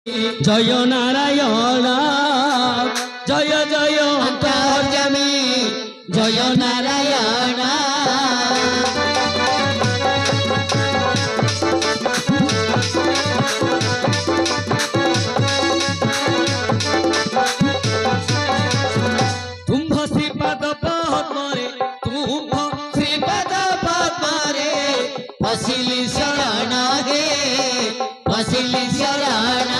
जय नारायण जय जय अंतर्यामी जय नारायण तुम्भ श्रीपाद पद्मरे तुम्भ श्रीपद पद्मरे फसिली शरण गे फसिली शरण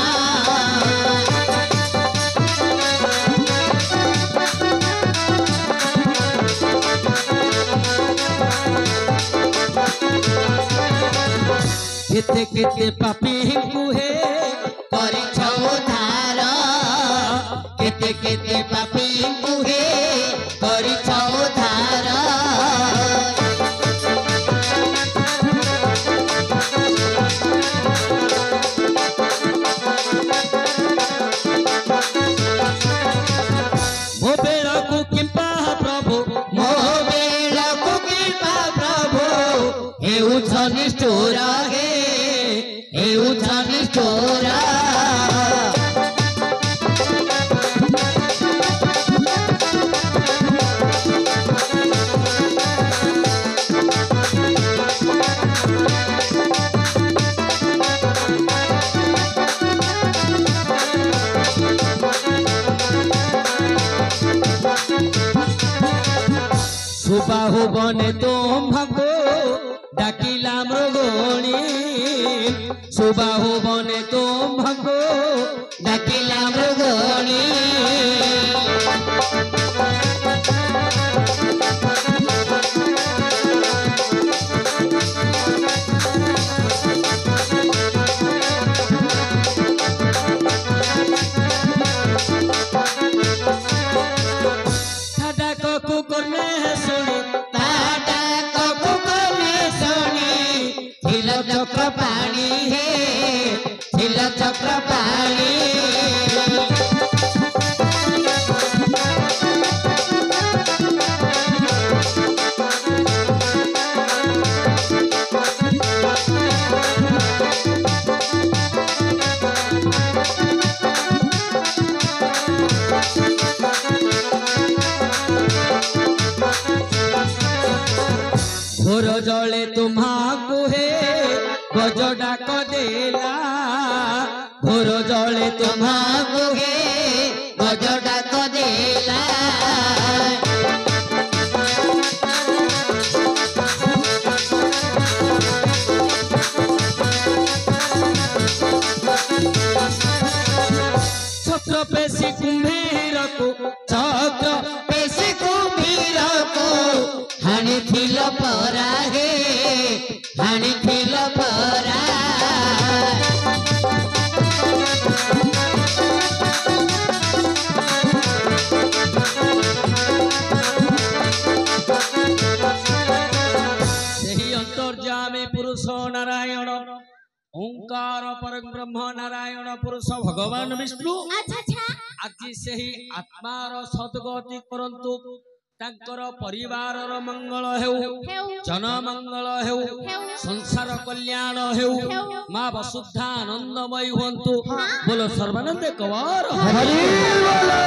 केते केते पापी कुहे परिछ उद्धार केते केते पापी कुहे परिछ उद्धार मो बेला को कृपा प्रभु मो बेला को कृपा प्रभु हेउ निष्ठुर हे हेउ निष्ठुर सुबाहु बने तुम भगो डाकिला मृगणी सुबाहु बने तुम भगो डाकिला मृगणी ठाडा ककु करने सुनी ताटा ककु करने सुनी थिल चक्र पाणी हे थिल चक्र पाणी घोर जले तुम्हा कुहे गज डाक देला घोर जले तुम्हा कुहे गज डाक देला छत्र पेशी कुम्भीर को चक्र पेशी कुम्भीर को हानि थिल परा हे हानि थिल परा सही अंतर्यामी पुरुष नारायण ओंकार परब्रह्म नारायण पुरुष भगवान विष्णु आज सही आत्मार सद्गति करंतु तांकर परिवारर मंगल हेउ जन मंगल हेउ संसार कल्याण हेउ मां वसुधा आनंदमयी हुंतु बोलो सर्वानंद कवर हरि बोलो।